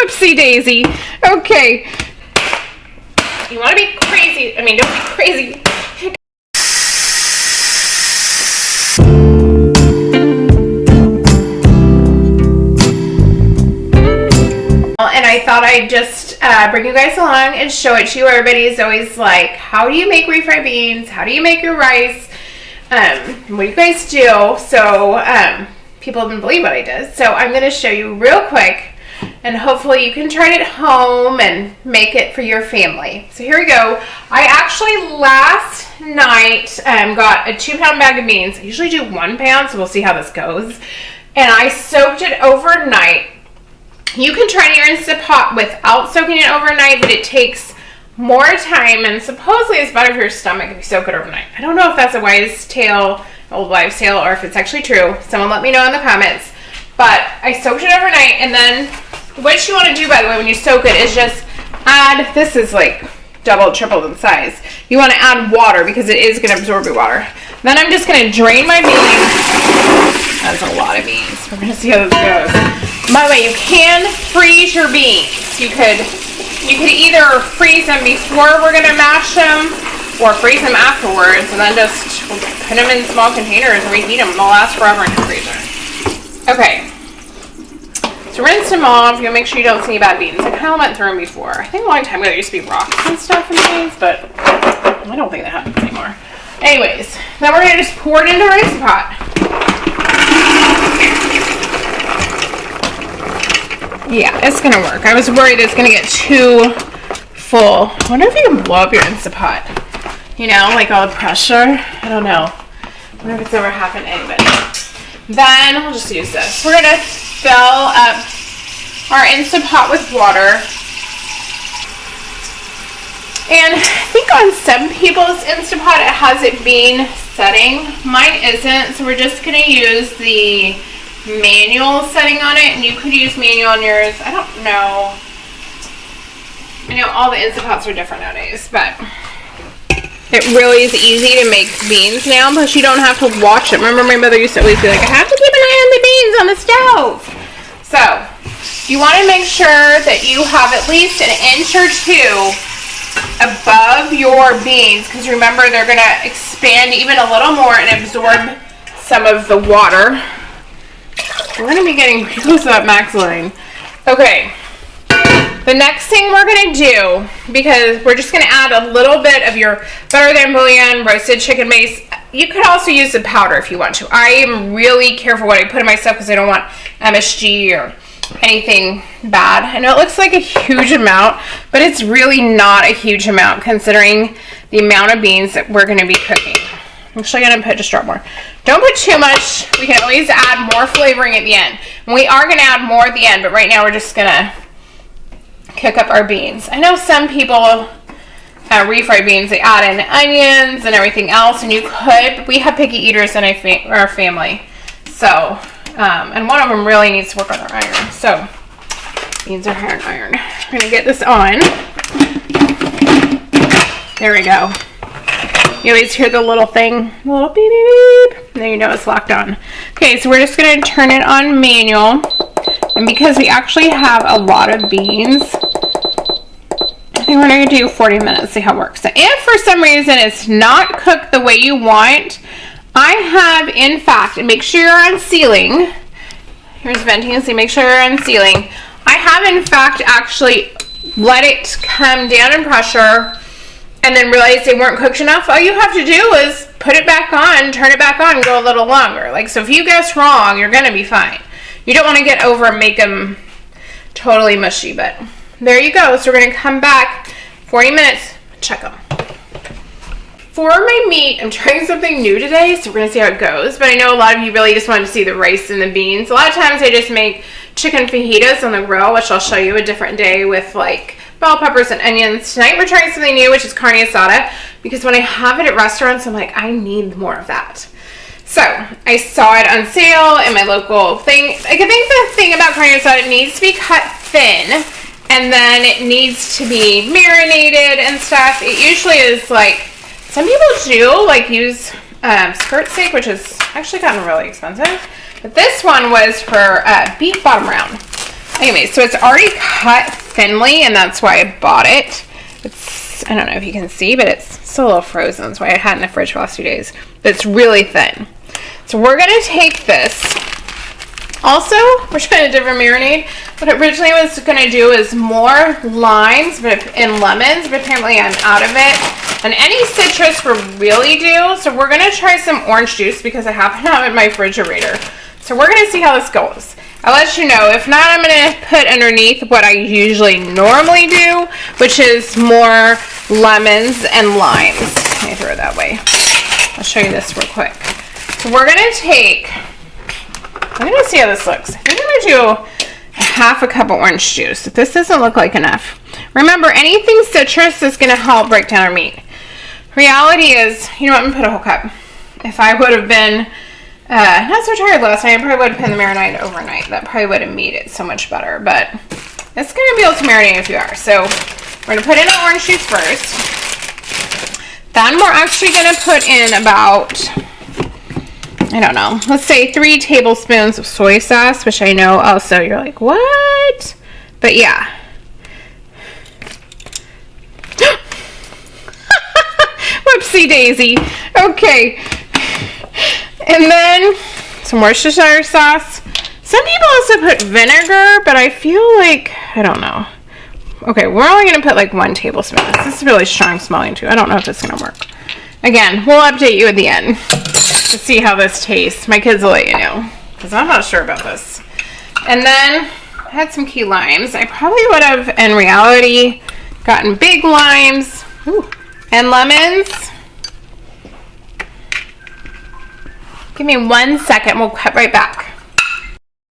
Whoopsie daisy. Okay. You want to be crazy. I mean, don't be crazy. And I thought I'd just bring you guys along and show it to you. Everybody's always like, how do you make refried beans? How do you make your rice? What do you guys do? So people didn't believe what I did. So I'm going to show you real quick, and hopefully you can try it at home and make it for your family. So here we go. I actually last night got a 2-pound bag of beans. I usually do 1 pound, so we'll see how this goes. And I soaked it overnight. You can try your Instapot without soaking it overnight, but it takes more time, and supposedly it's better for your stomach if you soak it overnight. I don't know if that's a old wives' tale, or if it's actually true. Someone let me know in the comments. But I soaked it overnight, and then what you want to do, by the way, when you soak it is just add, this is like double, triple in size. You want to add water because it is going to absorb your water. Then I'm just going to drain my beans. That's a lot of beans. We're going to see how this goes. By the way, you can freeze your beans. You could either freeze them before we're going to mash them, or freeze them afterwards, and then just put them in small containers and reheat them. They'll last forever in your freezer. Okay. So rinse them off. You'll make sure you don't see any bad beans. I kind of went through them before. I think a long time ago there used to be rocks and stuff in the beans, but I don't think that happens anymore. Anyways, then we're going to just pour it into our Instapot. Yeah, it's going to work. I was worried it's going to get too full. I wonder if you can blow up your Instapot. You know, like all the pressure. I don't know. I wonder if it's ever happened to anybody. Then we'll just use this. We're going to fill up our Instapot with water. And I think on some people's Instapot it has it bean setting. Mine isn't, so we're just going to use the manual setting on it, and you could use manual on yours. I don't know. I know all the Instapots are different nowadays, but it really is easy to make beans now, because you don't have to watch it. Remember, my mother used to always be like, I have to keep an eye on the beans on the stove. So you want to make sure that you have at least 1 inch or 2 above your beans, because remember, they're going to expand even a little more and absorb some of the water. We're going to be getting pretty close to that max line. Okay. The next thing we're going to do, because we're just going to add a little bit of your better than bouillon roasted chicken base. You could also use the powder if you want to. I am really careful what I put in my stuff because I don't want MSG or anything bad. I know it looks like a huge amount, but it's really not a huge amount considering the amount of beans that we're going to be cooking. I'm actually going to put just drop more. Don't put too much. We can always add more flavoring at the end. We are going to add more at the end, but right now we're just going to cook up our beans. I know some people refried beans, they add in onions and everything else, and you could, but we have picky eaters in our family. So, and one of them really needs to work on their iron. So, beans are hard iron. We're going to get this on. There we go. You always hear the little thing, the little beep, beep, beep. And then you know it's locked on. Okay, so we're just going to turn it on manual. And because we actually have a lot of beans, I think we're going to do 40 minutes, see how it works. So if for some reason it's not cooked the way you want, I have, in fact, make sure you're on sealing. Here's venting, so make sure you're on sealing. I have, in fact, actually let it come down in pressure and then realize they weren't cooked enough. All you have to do is put it back on, turn it back on, and go a little longer. Like, so if you guess wrong, you're going to be fine. You don't want to get over and make them totally mushy, but there you go. So we're going to come back 40 minutes, check them. For my meat, I'm trying something new today, so we're going to see how it goes. But I know a lot of you really just want to see the rice and the beans. A lot of times I just make chicken fajitas on the grill, which I'll show you a different day with like bell peppers and onions. Tonight we're trying something new, which is carne asada, because when I have it at restaurants, I'm like, I need more of that. So I saw it on sale in my local thing. I think the thing about carne asada, it needs to be cut thin, and then it needs to be marinated and stuff. It usually is like, some people do like use skirt steak, which has actually gotten really expensive. But this one was for beef bottom round. Anyway, so it's already cut thinly, and that's why I bought it. I don't know if you can see, but it's still a little frozen. That's why I had it in the fridge for the last 2 days. But it's really thin. So we're going to take this. Also, we're trying a different marinade. What I originally was going to do is more limes and lemons, but apparently I'm out of it. And any citrus will really do. So we're going to try some orange juice because I happen to have it in my refrigerator. So we're going to see how this goes. I'll let you know. If not, I'm going to put underneath what I usually normally do, which is more lemons and limes. Let me throw it that way. I'll show you this real quick. So we're going to take, I'm going to see how this looks. I think I'm going to do a half a cup of orange juice. This doesn't look like enough. Remember, anything citrus is going to help break down our meat. Reality is, you know what, I'm going to put a whole cup. If I would have been not so tired last night, I probably would have put the marinade overnight. That probably would have made it so much better, but it's going to be able to marinate in a few hours. So we're going to put in our orange juice first. Then we're actually going to put in about, I don't know, let's say 3 tablespoons of soy sauce, which I know also you're like, what? But yeah. Whoopsie daisy. Okay. And then some worcestershire sauce. Some people also put vinegar, but I feel like, I don't know. Okay, we're only going to put like 1 tablespoon. This is really strong smelling too. I don't know if it's going to work. Again, we'll update you at the end to see how this tastes. My kids will let you know because I'm not sure about this. And then I had some key limes. I probably would have, in reality, gotten big limes and lemons. Give me 1 second. We'll cut right back.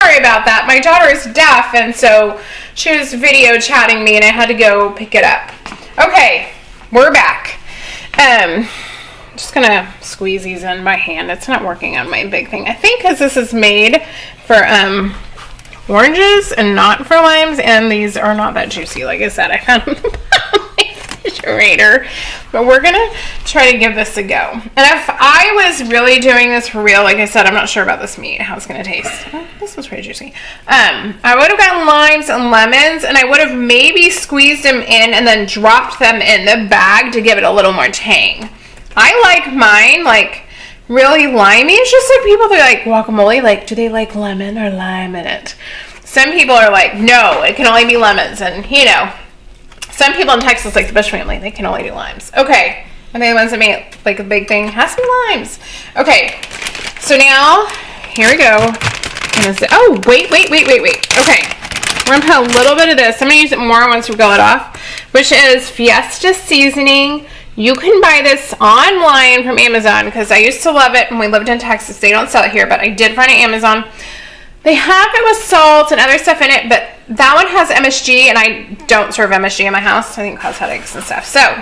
Sorry about that. My daughter is deaf, and so she was video chatting me, and I had to go pick it up. Okay, we're back. I'm just going to squeeze these in by hand. It's not working on my big thing. I think because this is made for oranges and not for limes, and these are not that juicy. Like I said, I found them in my refrigerator. But we're going to try to give this a go. And if I was really doing this for real, like I said, I'm not sure about this meat, how it's going to taste. Oh, this was pretty juicy. I would have gotten limes and lemons, and I would have maybe squeezed them in and then dropped them in the bag to give it a little more tang. I like mine, like, really limey. It's just like people that like guacamole, like, do they like lemon or lime in it? Some people are like, no, it can only be lemons. And, you know, some people in Texas, like the Bush family, they can only do limes. Okay. And the ones that make like a big thing has to be limes. Okay. So now, here we go. Oh, wait. Okay. We're going to put a little bit of this. I'm going to use it more once we go it off, which is Fiesta seasoning. You can buy this online from Amazon because I used to love it when we lived in Texas. They don't sell it here, but I did find it on Amazon. They have it with salt and other stuff in it, but that one has MSG, and I don't serve MSG in my house. I think it causes headaches and stuff. So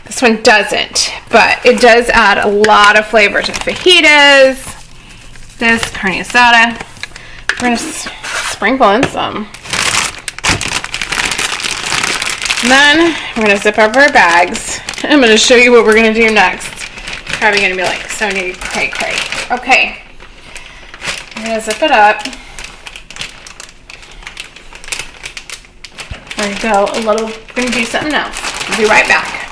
this one doesn't, but it does add a lot of flavor to fajitas. This Carne Asada. We're going to sprinkle in some. And then we're going to zip up our bags. I'm going to show you what we're going to do next. Probably going to be like, Sonia, cray. Okay. I'm going to zip it up. We're going to go a little, we're going to do something else. I'll be right back.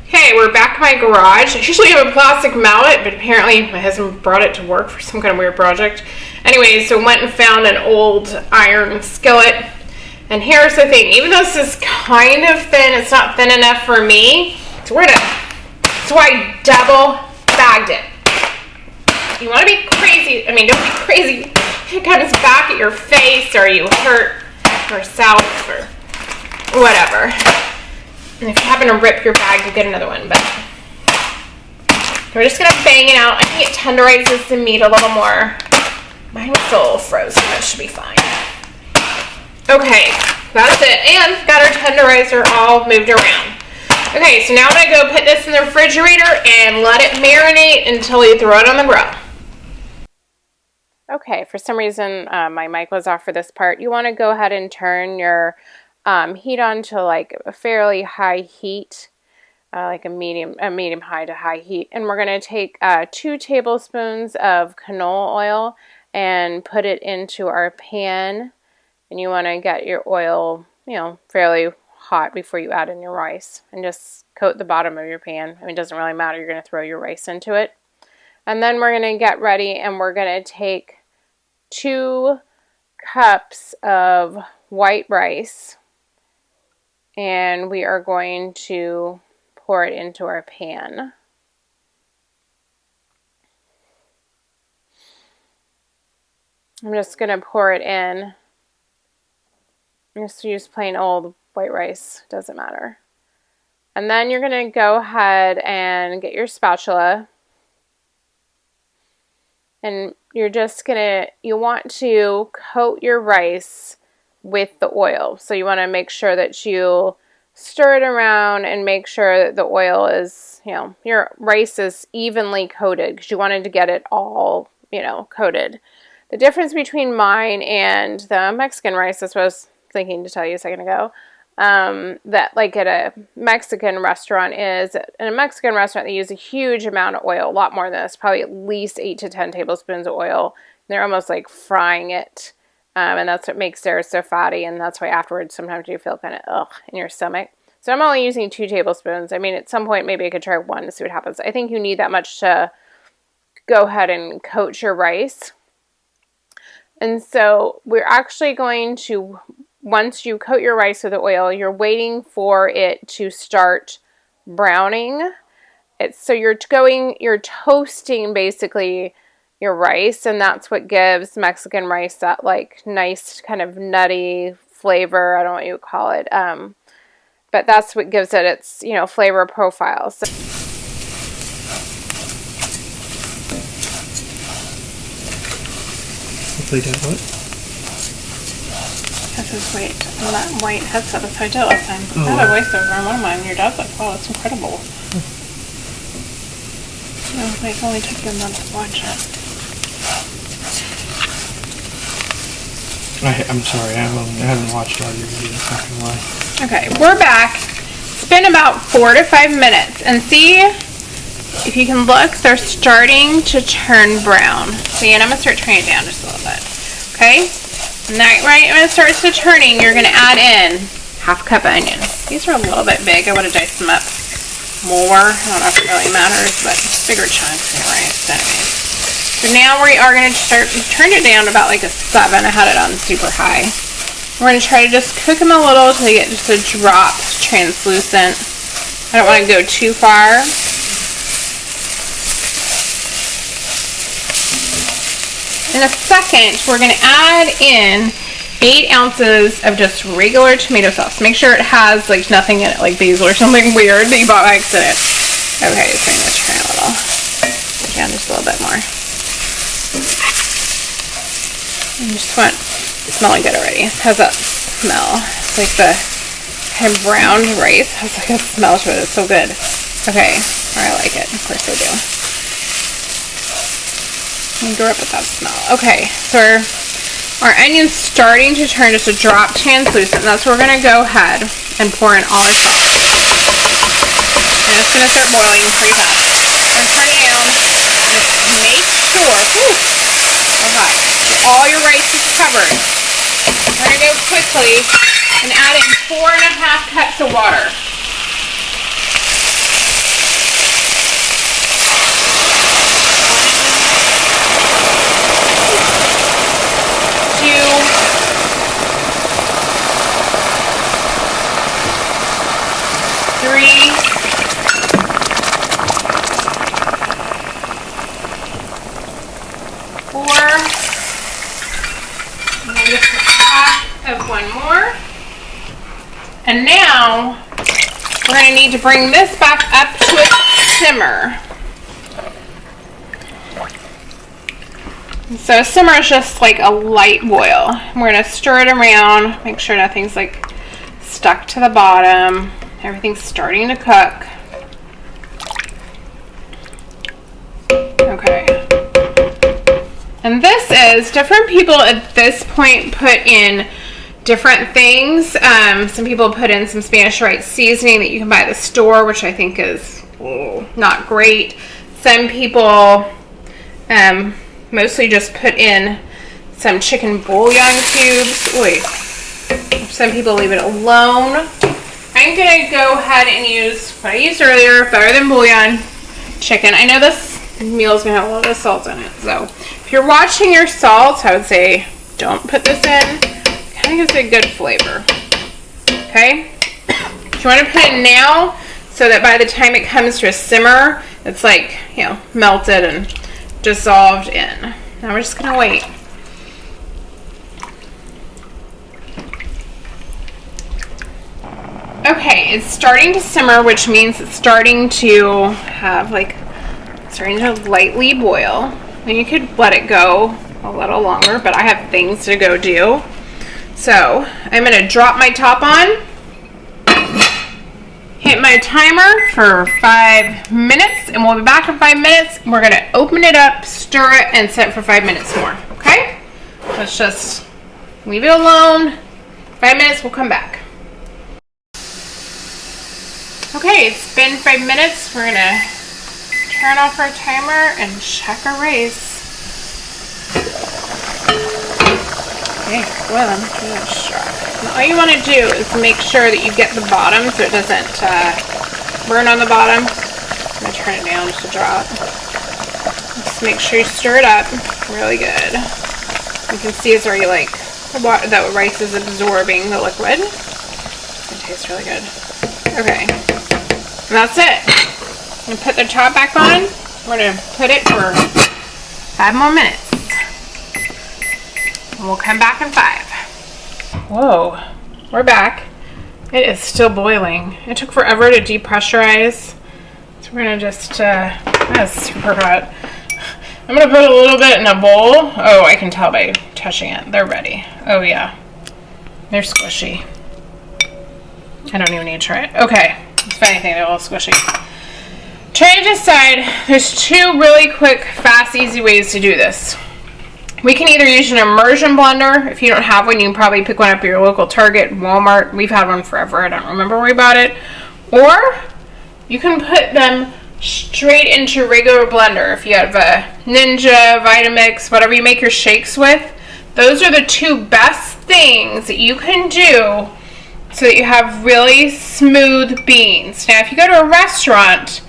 Okay, we're back in my garage. I usually have a plastic mallet, but apparently my husband brought it to work for some kind of weird project. Anyway, so went and found an old iron skillet. And here's the thing, even though this is kind of thin, it's not thin enough for me. So I double bagged it. You want to be crazy, don't be crazy. It comes back at your face or you hurt yourself or whatever. And if you happen to rip your bag, you get another one. But we're just going to bang it out. I think it tenderizes the meat a little more. Mine was still a little frozen, that should be fine. Okay, that's it. And got our tenderizer all moved around. Okay, so now I'm going to go put this in the refrigerator and let it marinate until you throw it on the grill. Okay, for some reason my mic was off for this part. You want to go ahead and turn your heat on to like a fairly high heat, like a medium high to high heat. And we're going to take 2 tablespoons of canola oil and put it into our pan. and you want to get your oil, you know, fairly hot before you add in your rice, and just coat the bottom of your pan. I mean, it doesn't really matter. You're going to throw your rice into it. And then we're going to get ready, and we're going to take 2 cups of white rice, and we are going to pour it into our pan. I'm just going to pour it in. Just use plain old white rice, doesn't matter. And then you're going to go ahead and get your spatula. And you're just going to, you want to coat your rice with the oil. So you want to make sure that you stir it around and make sure that the oil is, you know, your rice is evenly coated, because you wanted to get it all, you know, coated. The difference between mine and the Mexican rice, that's what I was thinking to tell you a second ago, that like at a Mexican restaurant is, in a Mexican restaurant they use a huge amount of oil, a lot more than this, probably at least 8 to 10 tablespoons of oil. They're almost like frying it, and that's what makes theirs so fatty, and that's why afterwards sometimes you feel kind of ugh in your stomach. So I'm only using 2 tablespoons. I mean, at some point maybe I could try 1 to see what happens. I think you need that much to go ahead and coat your rice. And so we're actually going to, once you coat your rice with the oil, you're waiting for it to start browning. So you're toasting basically your rice, and that's what gives Mexican rice that like nice kind of nutty flavor. I don't know what you would call it, but that's what gives it its, you know, flavor profile. So They did what? This is white. And that white headset, that's how I did it last time. I had a voiceover on one of mine. Your dad's like, wow, that's incredible. You know, like, only took you a month to watch it. I'm sorry, I haven't watched all your videos, not gonna lie. Okay, we're back. It's been about 4 to 5 minutes. And see, if you can look, they're starting to turn brown. See, and I'm going to start turning it down just a little bit. Okay? Now, right when it starts to turning, you're going to add in half a cup of onion. These are a little bit big. I would have diced them up more. I don't know if it really matters, but bigger chunks anyway. Anyways. So now we are going to start, turn it down to about like a 7. I had it on super high. We're going to try to just cook them a little until they get just a drop translucent. I don't want to go too far. In a second, we're going to add in 8 ounces of just regular tomato sauce. Make sure it has like nothing in it, like basil or something weird that you bought by accident. Okay, so I'm going to turn a little down just a little bit more. I just want, it's smelling good already. It has that smell. It's like the kind of browned rice has like a smell to it. It's so good. Okay, I like it. Of course I do. I grew up with that smell. Okay, so our onion's starting to turn just a drop translucent, and that's where we're going to go ahead and pour in all our sauce. And it's going to start boiling pretty much. I'm going to turn it down. Just make sure, okay, all your rice is covered. We're going to go quickly and add in 4.5 cups of water. And now we're going to need to bring this back up to a simmer. So a simmer is just like a light boil. We're going to stir it around, make sure nothing's like stuck to the bottom. Everything's starting to cook. Okay. And this is, different people at this point put in different things. Some people put in some Spanish rice seasoning that you can buy at the store, which I think is not great. Some people mostly just put in some chicken bouillon cubes. Oy, Some people leave it alone. I'm gonna go ahead and use what I used earlier, better than bouillon chicken. I know this meal is gonna have a little bit of salt in it, so if you're watching your salt, I would say don't put this in. Kind of gives it a good flavor. Okay? You want to put it now so that by the time it comes to a simmer, it's like, you know, melted and dissolved in. Now we're just gonna wait. Okay, it's starting to simmer, which means it's starting to have starting to lightly boil. And you could let it go a little longer, but I have things to go do. So I'm gonna drop my top on, hit my timer for 5 minutes, and we'll be back in 5 minutes. We're gonna open it up, stir it, and set it for 5 minutes more, okay? Let's just leave it alone. 5 minutes, we'll come back. Okay, it's been 5 minutes. We're gonna turn off our timer and check our rice. Okay, boiling. Give it a shot. And all you want to do is make sure that you get the bottom so it doesn't burn on the bottom. I'm gonna turn it down just a drop. Just make sure you stir it up really good. You can see it's already the rice is absorbing the liquid. It tastes really good. Okay. And that's it. I'm going to put the top back on. We're going to put it for 5 more minutes. And we'll come back in 5. Whoa. We're back. It is still boiling. It took forever to depressurize. So we're going to just, that's super hot. I'm going to put a little bit in a bowl. Oh, I can tell by touching it. They're ready. Oh, yeah. They're squishy. I don't even need to try it. Okay. If anything, they're a little squishy. Try to decide. There's 2 really quick, fast, easy ways to do this. We can either use an immersion blender. If you don't have one, you can probably pick one up at your local Target, Walmart. We've had one forever. I don't remember where we bought it. Or you can put them straight into a regular blender. If you have a Ninja, Vitamix, whatever you make your shakes with, those are the 2 best things that you can do so that you have really smooth beans. Now, if you go to a restaurant,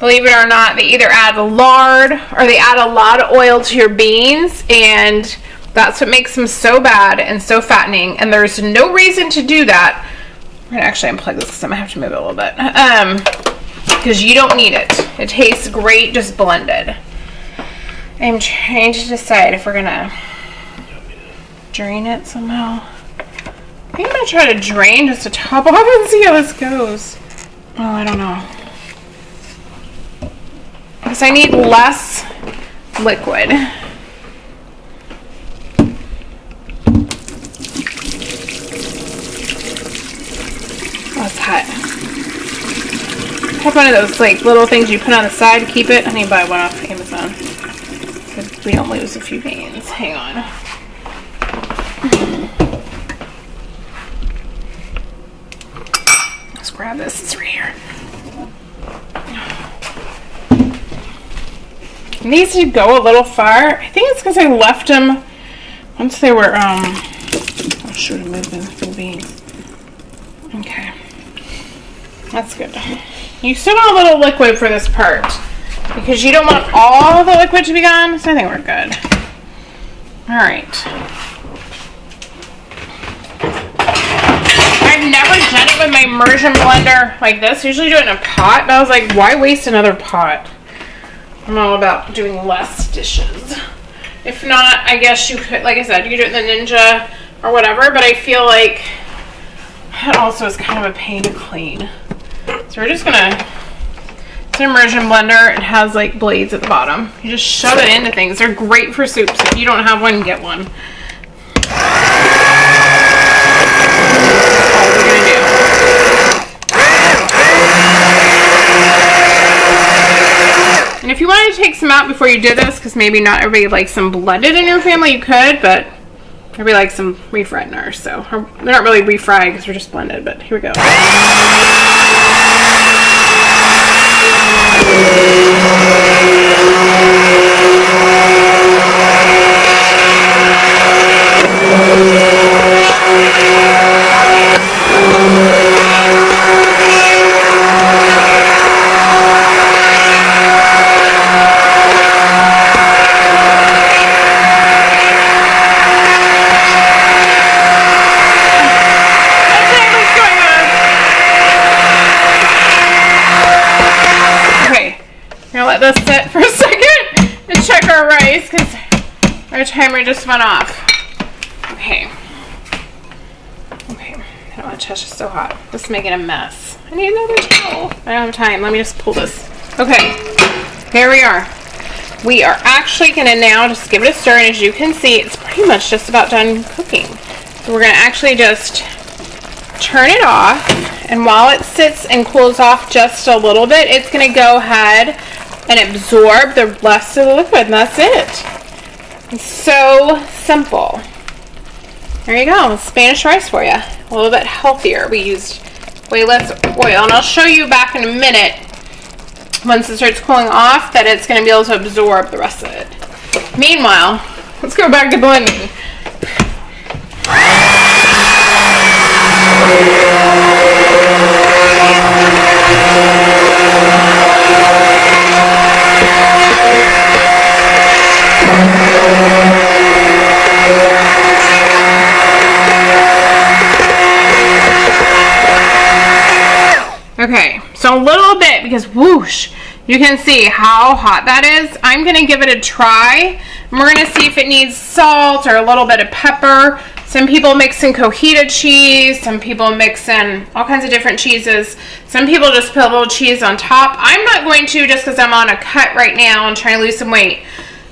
believe it or not, they either add lard or they add a lot of oil to your beans, and that's what makes them so bad and so fattening, and there's no reason to do that. I'm going to actually unplug this because I'm going to have to move it a little bit. Because you don't need it. It tastes great just blended. I'm trying to decide if we're going to drain it somehow. I think I'm going to try to drain just to top off and see how this goes. Oh, I don't know. Because I need less liquid. Oh, it's hot. I have one of those little things you put on the side to keep it. I need to buy one off Amazon. So we don't lose a few beans. Hang on. Let's grab this. It's right here. It needs to go a little far. I think it's because I left them once they were, oh shoot, I'm moving the beans. Okay. That's good. You still want a little liquid for this part because you don't want all the liquid to be gone, so I think we're good. Alright. I've never done it with my immersion blender like this. I usually do it in a pot, but I was like, why waste another pot? I'm all about doing less dishes. If not, I guess you could, like I said, you could do it in the Ninja or whatever, but I feel like it also is kind of a pain to clean. So we're just gonna, it's an immersion blender. It has blades at the bottom. You just shove it into things. They're great for soups. If you don't have one, get one. That's all we're gonna do. And if you wanted to take some out before you did this, because maybe not everybody likes them blended in your family, you could, but everybody likes them refried in ours, so they're not really refried because they're just blended, but here we go. let this sit for a second and check our rice because our timer just went off. Okay. Okay. I don't want to touch it, so hot. This is making a mess. I need another towel. I don't have time. Let me just pull this. Okay. Here we are. We are actually going to now just give it a stir, and as you can see, it's pretty much just about done cooking. So we're going to actually just turn it off, and while it sits and cools off just a little bit, it's going to go ahead and absorb the rest of the liquid, and that's it. It's so simple. There you go, Spanish rice for you. A little bit healthier. We used way less oil, and I'll show you back in a minute once it starts cooling off that it's going to be able to absorb the rest of it. Meanwhile, let's go back to blending. Okay, so a little bit, because whoosh, you can see how hot that is. I'm going to give it a try, and we're going to see if it needs salt or a little bit of pepper. Some people mix in cojita cheese, some people mix in all kinds of different cheeses. Some people just put a little cheese on top. I'm not going to, just because I'm on a cut right now and trying to lose some weight.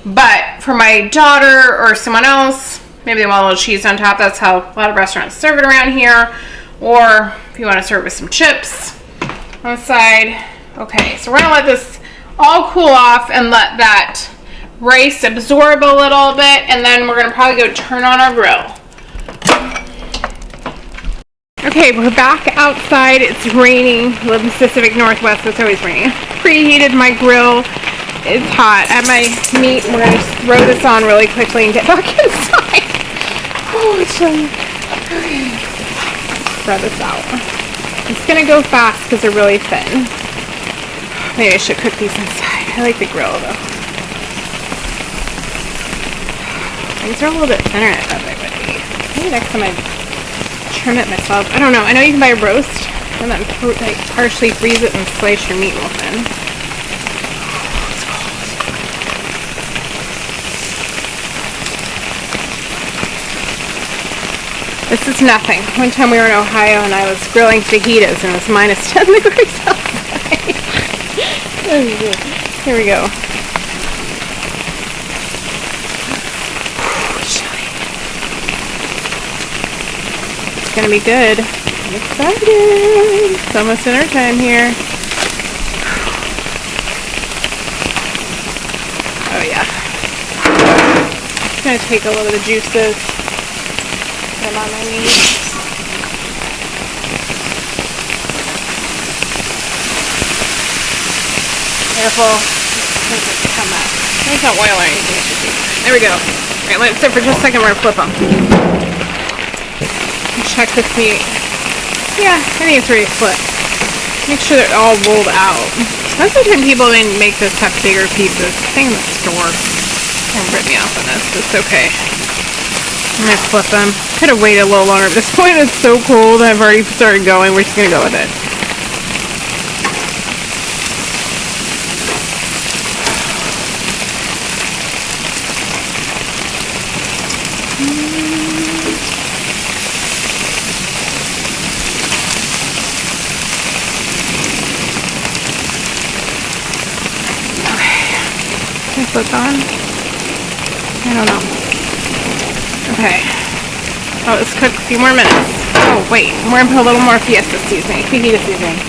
But for my daughter or someone else, maybe they want a little cheese on top. That's how a lot of restaurants serve it around here. Or if you want to serve it with some chips on the side. Okay, so we're going to let this all cool off and let that rice absorb a little bit, and then we're going to probably go turn on our grill. Okay, we're back outside. It's raining. I live in the Pacific Northwest, so it's always raining. Preheated my grill. It's hot. I have my meat. We're going to throw this on really quickly and get back inside. Oh, it's chilly. Okay. Spread this out. It's going to go fast because they're really thin. Maybe I should cook these inside. I like the grill though. These are a little bit thinner than I thought they would be. Maybe next time I trim it myself. I don't know. I know you can buy a roast and then like partially freeze it and slice your meat real thin. It's cold. This is nothing. One time we were in Ohio and I was grilling fajitas and it was minus 10 degrees outside. Here we go. It's gonna be good. I'm excited. It's almost dinner time here. Oh yeah. Just gonna take a little bit of the juices. Put them on my meat. Careful. Come out. There's no oil or anything. There we go. Alright, let it sit for just a second. We're gonna flip them. Check this meat. Yeah, I think it's ready to flip. Make sure they're all rolled out. Most of the time people didn't make this have bigger pieces. I think in the store. Don't rip me off on this. It's okay. I'm gonna flip them. Could have waited a little longer. At this point it's so cold. I've already started going. We're just gonna go with it. Flip on? I don't know. Okay. Oh, let's cook a few more minutes. Oh, wait. We're going to put a little more fiesta seasoning. Fajita seasoning.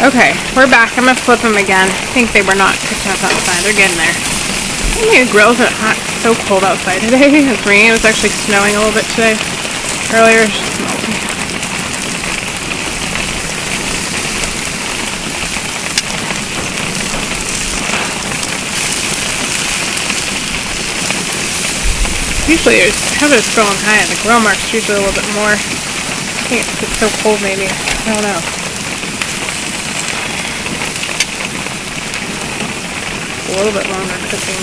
Okay, we're back. I'm going to flip them again. I think they were not cooked enough outside. They're getting there. I think the grill's hot. It's so cold outside today. It's raining. It was actually snowing a little bit today. Earlier, it's just melting. Usually, I have it going high, and the grill mark's usually a little bit more. I think it's so cold, maybe. I don't know. a little bit longer cooking.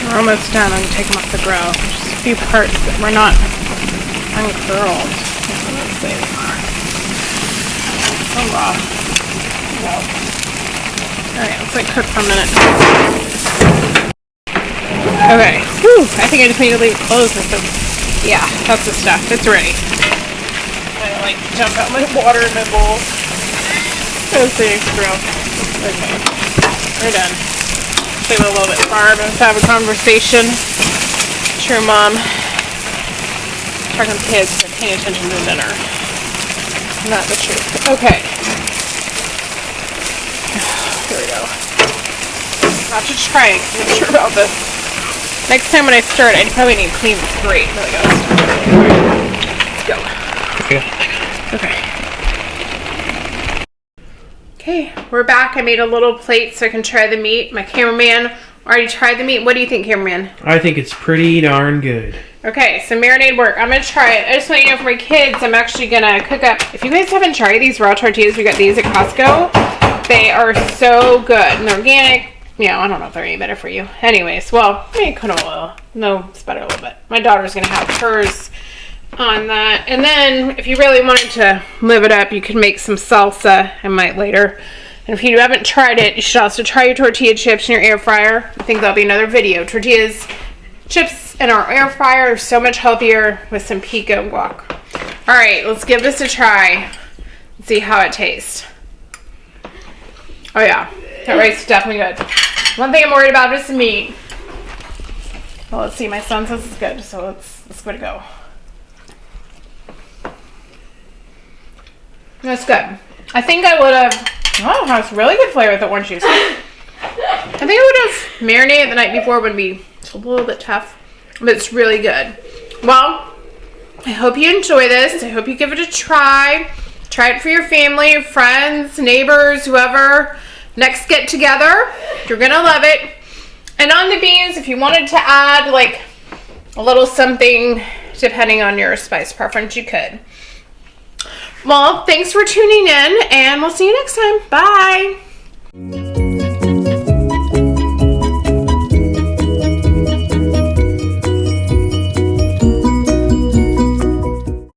We're almost done. I'm taking them off the grill. Just a few parts that were not uncurled. Let's say they are. So raw. No. Alright, let's like cook for a minute. Okay. Whew, I think I just need to leave it closed or something. Yeah, that's the stuff. It's ready. I like jump out my water in my bowl. Let's see, grill. Okay. We're done. Leave it a little bit far, but let's have a conversation. Sure, Mom. Talking to kids, they're paying attention to dinner. Not the truth. Okay. Here we go. Not just trying. I'm not sure about this. Next time when I stir it, I probably need to clean this grate. There we go. Let's go. Okay. Okay, we're back. I made a little plate so I can try the meat. My cameraman already tried the meat. What do you think, cameraman? I think it's pretty darn good. Okay, so marinade work. I'm going to try it. I just want you to know for my kids, I'm actually going to cook up. If you guys haven't tried these raw tortillas, we got these at Costco. They are so good. And they're organic. Yeah, I don't know if they're any better for you. Anyways, well, maybe canola oil. No, it's better a little bit. My daughter's going to have hers on that. And then if you really wanted to live it up, you could make some salsa. I might later. And if you haven't tried it, you should also try your tortilla chips in your air fryer. I think that'll be another video. Tortillas, chips in our air fryer are so much healthier with some pico and guac. All right, let's give this a try and see how it tastes. Oh yeah, that rice is definitely good. One thing I'm worried about is the meat. Well, let's see. My son says it's good, so let's give it a go. That's good. I think I would have. Oh, it has really good flavor with the orange juice. I think I would have marinated the night before. Would be a little bit tough, but it's really good. Well, I hope you enjoy this. I hope you give it a try. Try it for your family, your friends, neighbors, whoever. Next get together, you're gonna love it. And on the beans, if you wanted to add like a little something, depending on your spice preference, you could. Well, thanks for tuning in, and we'll see you next time. Bye.